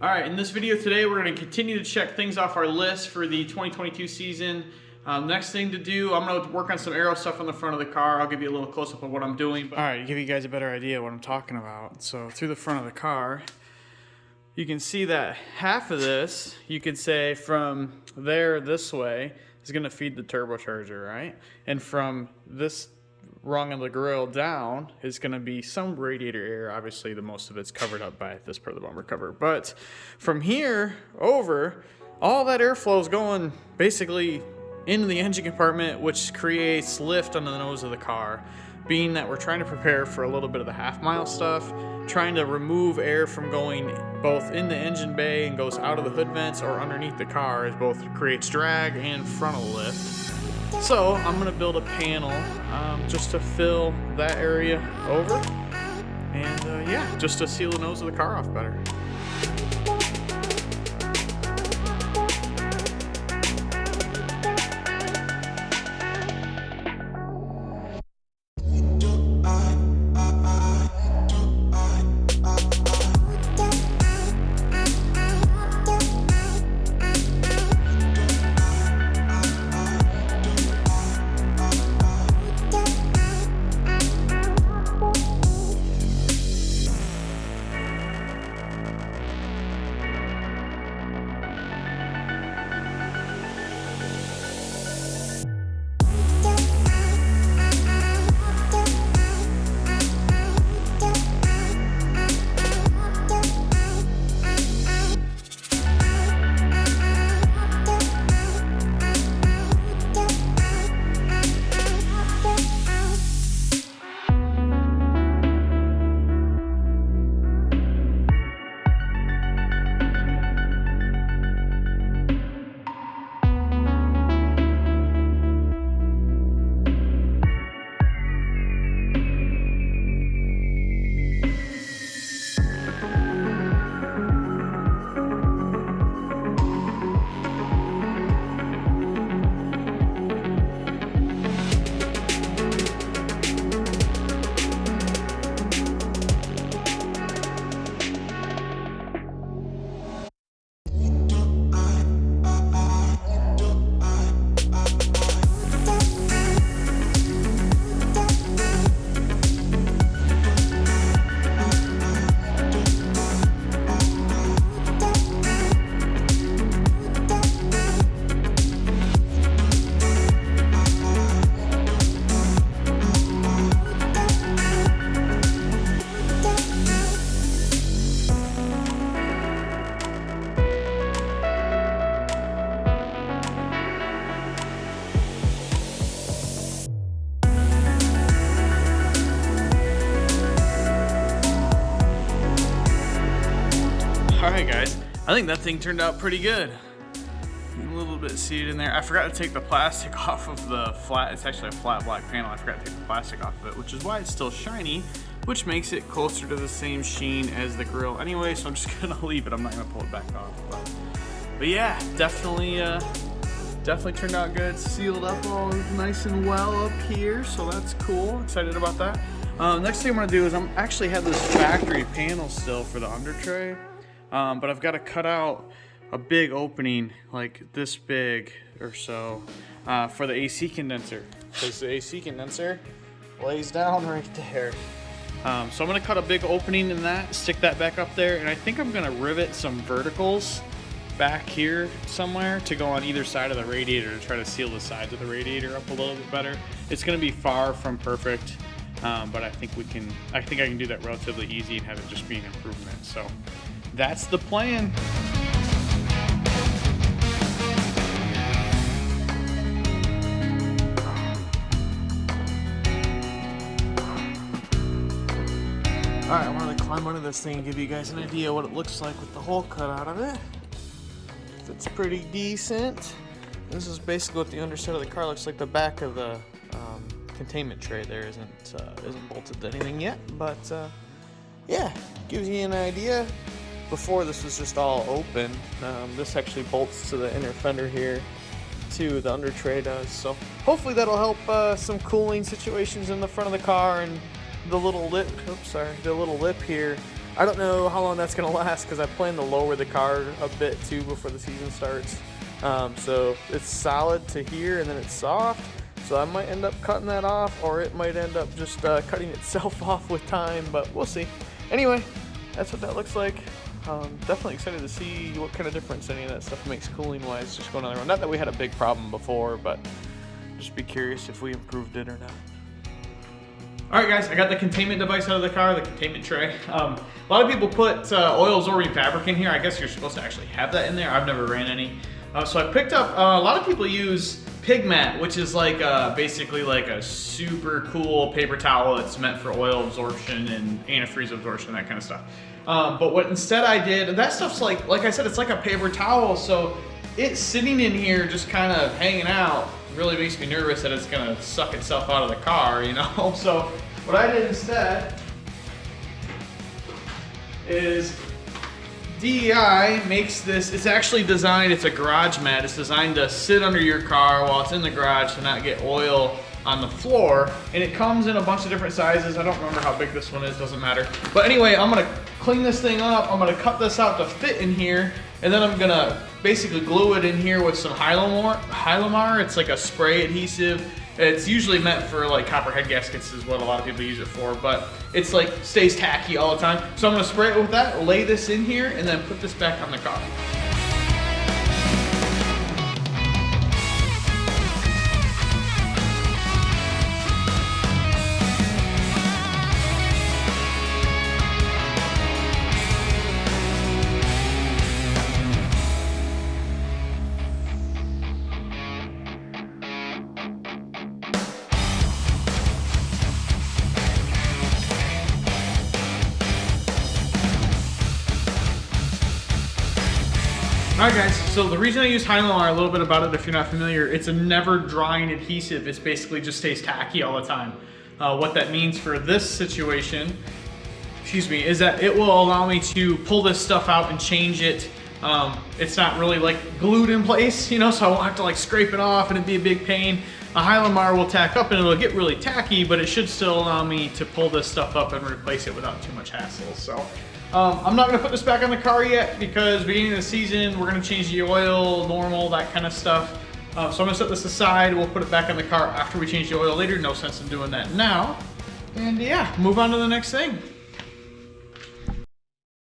All right, in this video today, we're going to continue to check things off our list for the 2022 season. Next thing to do, I'm going to work on some aero stuff on the front of the car. I'll give you a little close-up of what I'm doing. All right, to give you guys a better idea of what I'm talking about. So through the front of the car, you can see that half of this, you could say from there this way, is going to feed the turbocharger, right? And from this rung of the grill down is going to be some radiator air. Obviously, the most of it's covered up by this part of the bumper cover. But from here over, all that airflow is going basically into the engine compartment, which creates lift on the nose of the car. Being that we're trying to prepare for a little bit of the half-mile stuff, trying to remove air from going both in the engine bay and goes out of the hood vents or underneath the car, is both creates drag and frontal lift. So I'm going to build a panel just to fill that area over, and yeah, just to seal the nose of the car off better. Alright guys, I think that thing turned out pretty good. A little bit seated in there. I forgot to take the plastic off of the flat. It's actually a flat black panel. I forgot to take the plastic off of it, which is why it's still shiny, which makes it closer to the same sheen as the grill anyway, so I'm just gonna leave it. I'm not gonna pull it back off. But yeah, definitely turned out good. Sealed up all nice and well up here, so that's cool. Excited about that. Next thing I'm gonna do is I'm actually have this factory panel still for the under tray. But I've got to cut out a big opening, like this big or so, for the AC condenser, because the AC condenser lays down right there. So I'm going to cut a big opening in that, stick that back up there, and I think I'm going to rivet some verticals back here somewhere to go on either side of the radiator to try to seal the sides of the radiator up a little bit better. It's going to be far from perfect, but I think I can do that relatively easy and have it just be an improvement. So that's the plan. Alright, I wanted to climb under this thing and give you guys an idea what it looks like with the hole cut out of it. It's pretty decent. This is basically what the underside of the car looks like. The back of the containment tray there isn't bolted to anything yet, but yeah, gives you an idea. Before this was just all open. This actually bolts to the inner fender here too, the under tray does. So hopefully that'll help some cooling situations in the front of the car, and the little lip, the little lip here I don't know how long that's gonna last because I plan to lower the car a bit too before the season starts. So it's solid to here and then it's soft. So I might end up cutting that off, or it might end up just cutting itself off with time, but we'll see. Anyway, that's what that looks like. Definitely excited to see what kind of difference any of that stuff makes cooling wise, just going on the road. Not that we had a big problem before, but just be curious if we improved it or not. All right, guys, I got the containment device out of the car, the containment tray. A lot of people put oil absorbing fabric in here. I guess you're supposed to actually have that in there. I've never ran any. So I picked up, a lot of people use pig mat, which is like basically like a super cool paper towel that's meant for oil absorption and antifreeze absorption, that kind of stuff. But what instead I did, that stuff's like I said, it's like a paper towel, so it's sitting in here just kind of hanging out really makes me nervous that it's gonna suck itself out of the car, you know? So what I did instead is DEI makes this, it's actually designed, it's a garage mat. It's designed to sit under your car while it's in the garage to not get oil on the floor. And it comes in a bunch of different sizes. I don't remember how big this one is, doesn't matter. But anyway, I'm gonna clean this thing up. I'm gonna cut this out to fit in here. And then I'm gonna basically glue it in here with some Hylamar. It's like a spray adhesive. It's usually meant for like copper head gaskets is what a lot of people use it for, but it's like stays tacky all the time. So I'm gonna spray it with that, lay this in here, and then put this back on the car. Alright guys, so the reason I use Hylamar, a little bit about it if you're not familiar, it's a never drying adhesive. It's basically just stays tacky all the time. What that means for this situation, is that it will allow me to pull this stuff out and change it. It's not really like glued in place, you know, so I won't have to like scrape it off and it'd be a big pain. A Hylamar will tack up and it'll get really tacky, but it should still allow me to pull this stuff up and replace it without too much hassle. So I'm not gonna put this back on the car yet because beginning of the season, we're gonna change the oil, normal, that kind of stuff. So I'm gonna set this aside. We'll put it back on the car after we change the oil later. No sense in doing that now. And yeah, move on to the next thing.